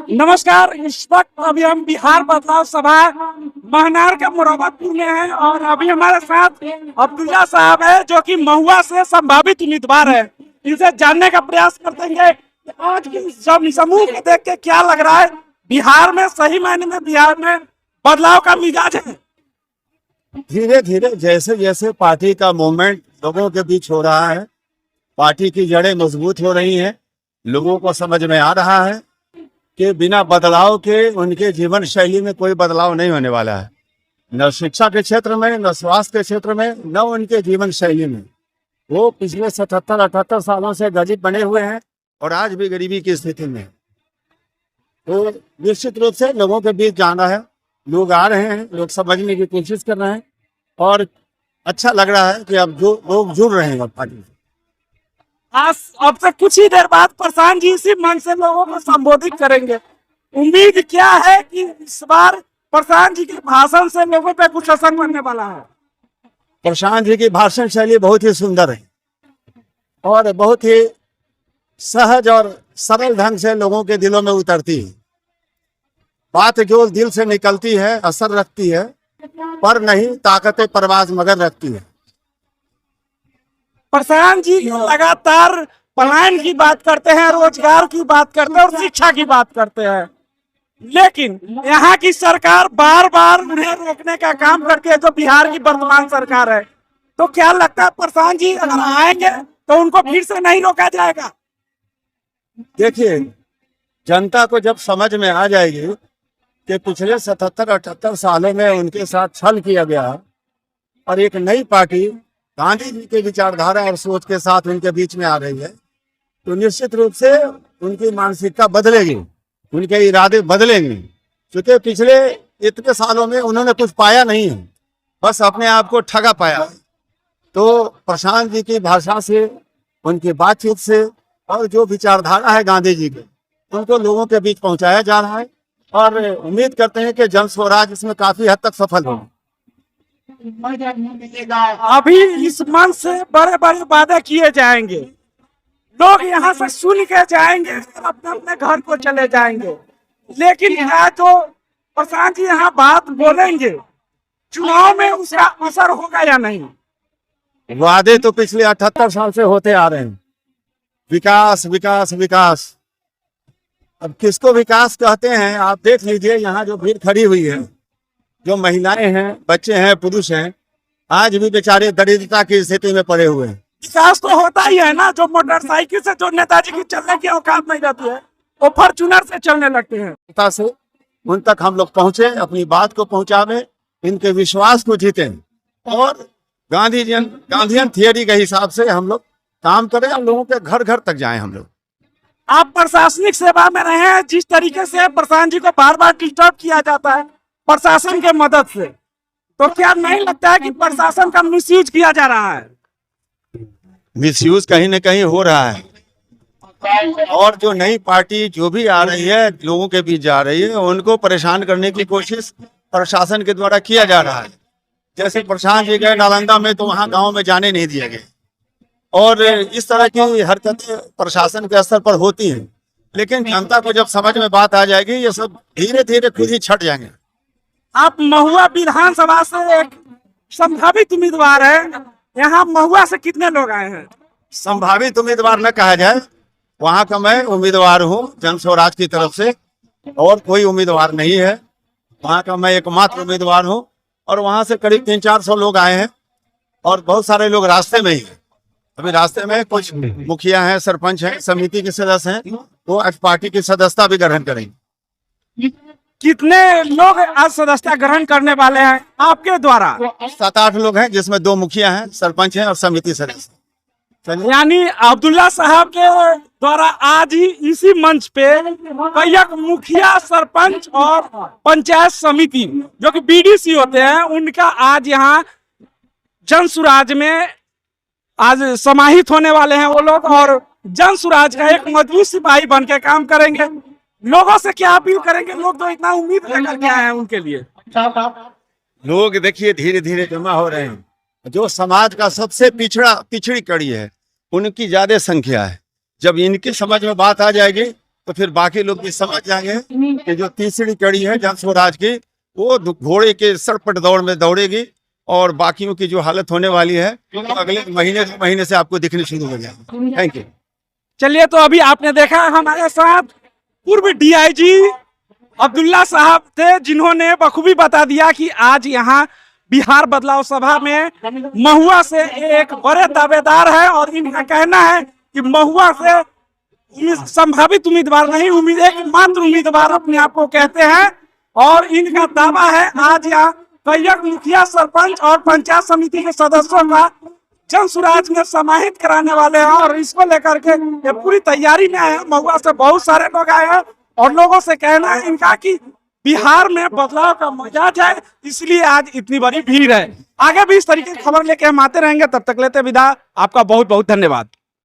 नमस्कार। इस वक्त अभी हम बिहार बदलाव सभा महनार के मुरादाबाद में हैं और अभी हमारे साथ अब्दुल्ला साहब है जो कि महुआ से संभावित उम्मीदवार है। इनसे जानने का प्रयास करते हैं कि आज के जब समूह को देख के क्या लग रहा है, बिहार में सही मायने में बिहार में बदलाव का मिजाज है। धीरे धीरे जैसे जैसे पार्टी का मूवमेंट लोगों के बीच हो रहा है, पार्टी की जड़ें मजबूत हो रही हैं, लोगों को समझ में आ रहा है कि बिना बदलाव के उनके जीवन शैली में कोई बदलाव नहीं होने वाला है, न शिक्षा के क्षेत्र में, न स्वास्थ्य के क्षेत्र में, न उनके जीवन शैली में। वो पिछले 77-78 सालों से गरीब बने हुए हैं और आज भी गरीबी की स्थिति में। तो निश्चित रूप से लोगों के बीच जाना है, लोग आ रहे हैं, लोग समझने की कोशिश कर रहे हैं और अच्छा लग रहा है कि अब जो लोग जुड़ रहे हैं पार्टी से। आज अब से कुछ ही देर बाद प्रशांत जी इसी मंच से लोगों को संबोधित करेंगे। उम्मीद क्या है कि इस बार प्रशांत जी के भाषण से लोगों पे कुछ असर पड़ने वाला है। प्रशांत जी की भाषण शैली बहुत ही सुंदर है और बहुत ही सहज और सरल ढंग से लोगों के दिलों में उतरती है। बात जो दिल से निकलती है असर रखती है, पर नहीं ताकत परवाज मगर रखती है। प्रशांत जी लगातार पलायन की बात करते हैं, रोजगार की बात करते हैं और शिक्षा की बात करते हैं, लेकिन यहाँ की सरकार बार बार उन्हें रोकने का काम करती है, जो बिहार की वर्तमान सरकार है। तो क्या लगता है प्रशांत जी अगर आएंगे तो उनको फिर से नहीं रोका जाएगा? देखिए, जनता को जब समझ में आ जाएगी कि पिछले 77-78 सालों में उनके साथ छल किया गया और एक नई पार्टी गांधी जी के विचारधारा और सोच के साथ उनके बीच में आ रही है, तो निश्चित रूप से उनकी मानसिकता बदलेगी, उनके इरादे बदलेंगे। क्योंकि पिछले इतने सालों में उन्होंने कुछ पाया नहीं है, बस अपने आप को ठगा पाया। तो प्रशांत जी की भाषा से, उनकी बातचीत से और जो विचारधारा है गांधी जी के, उनको लोगों के बीच पहुंचाया जा रहा है और उम्मीद करते हैं कि जन स्वराज इसमें काफी हद तक सफल होगा। अभी इस मन से बड़े बड़े वादे किए जाएंगे, लोग यहाँ से सुन के जाएंगे और अपने अपने घर को चले जाएंगे, लेकिन क्या जो प्रशांत जी यहाँ बात बोलेंगे चुनाव में उसका असर होगा या नहीं? वादे तो पिछले 78 साल से होते आ रहे हैं, विकास विकास विकास। अब किसको विकास कहते हैं आप देख लीजिए। यहाँ जो भीड़ खड़ी हुई है, जो महिलाएं हैं, बच्चे हैं, पुरुष हैं, आज भी बेचारे दरिद्रता की स्थिति में पड़े हुए हैं। विकास तो होता ही है ना, जो मोटरसाइकिल से जो नेताजी की चलने की औकात नहीं रहती है वो फॉर्च्यूनर से चलने लगते हैं। से उन तक हम लोग पहुंचे, अपनी बात को पहुंचावे, इनके विश्वास को जीते और गांधीयन थियरी के हिसाब से हम लोग काम करें और लोगों के घर घर तक जाएं। हम लोग आप प्रशासनिक सेवा में रहे हैं, जिस तरीके से प्रशांत जी को बार बार डिस्टर्ब किया जाता है प्रशासन के मदद से, तो क्या नहीं लगता है कि प्रशासन का मिसयूज किया जा रहा है? मिसयूज कहीं न कहीं हो रहा है और जो नई पार्टी जो भी आ रही है, लोगों के बीच जा रही है, उनको परेशान करने की कोशिश प्रशासन के द्वारा किया जा रहा है। जैसे प्रशांत जी गए नालंदा में, तो वहां गांव में जाने नहीं दिया गया और इस तरह की हरकतें प्रशासन के स्तर पर होती हैं। लेकिन जनता को जब समझ में बात आ जाएगी, ये सब धीरे धीरे खुद ही छट जाएंगे। आप महुआ विधानसभा से एक संभावित उम्मीदवार है, यहाँ महुआ से कितने लोग आए हैं? संभावित उम्मीदवार न कहा जाए, वहां का मैं उम्मीदवार हूँ जन स्वराज की तरफ से, और कोई उम्मीदवार नहीं है। वहां का मैं एकमात्र उम्मीदवार हूँ और वहां से करीब 300-400 लोग आए हैं और बहुत सारे लोग रास्ते में ही हैं। अभी रास्ते में कुछ मुखिया हैं, सरपंच हैं, समिति के सदस्य हैं, वो आज पार्टी की सदस्यता भी ग्रहण करेंगे। कितने लोग आज सदस्यता ग्रहण करने वाले हैं आपके द्वारा? 7-8 लोग हैं, जिसमें 2 मुखिया हैं, सरपंच हैं और समिति सदस्य। यानी अब्दुल्ला साहब के द्वारा आज ही इसी मंच पे कई मुखिया, सरपंच और पंचायत समिति जो कि बीडीसी होते हैं, उनका आज यहाँ जन सुराज में आज समाहित होने वाले हैं वो लोग, और जन सुराज का एक मजबूत सिपाही बन के काम करेंगे। लोगों से क्या अपील करेंगे? लोग तो इतना उम्मीद लेकर के आए हैं उनके लिए। लोग देखिए धीरे धीरे जमा हो रहे हैं। जो समाज का सबसे पिछड़ी कड़ी है, उनकी ज्यादा संख्या है। जब इनकी समझ में बात आ जाएगी तो फिर बाकी लोग भी समझ जाएंगे कि जो तीसरी कड़ी है जन स्वराज की, वो घोड़े के सरपट दौड़ में दौड़ेगी और बाकियों की जो हालत होने वाली है तो अगले महीने 2 महीने से आपको दिखनी शुरू हो जाएगी। Thank you. चलिए, तो अभी आपने देखा हमारे साथ पूर्व डीआईजी अब्दुल्ला साहब थे, जिन्होंने बखूबी बता दिया कि आज यहाँ बिहार बदलाव सभा में महुआ से एक बड़े दावेदार है और इनका कहना है कि महुआ से संभावित उम्मीदवार नहीं, एक मात्र उम्मीदवार अपने आप को कहते हैं। और इनका दावा है आज यहाँ कई मुखिया, सरपंच और पंचायत समिति के सदस्यों का जन स्वराज में समाहित कराने वाले हैं और इसको लेकर के ये पूरी तैयारी में है। महुआ से बहुत सारे लोग आए हैं और लोगों से कहना है इनका कि बिहार में बदलाव का मिजाज है, इसलिए आज इतनी बड़ी भीड़ है। आगे भी इस तरीके की खबर लेके हम आते रहेंगे, तब तक लेते विदा। आपका बहुत बहुत धन्यवाद।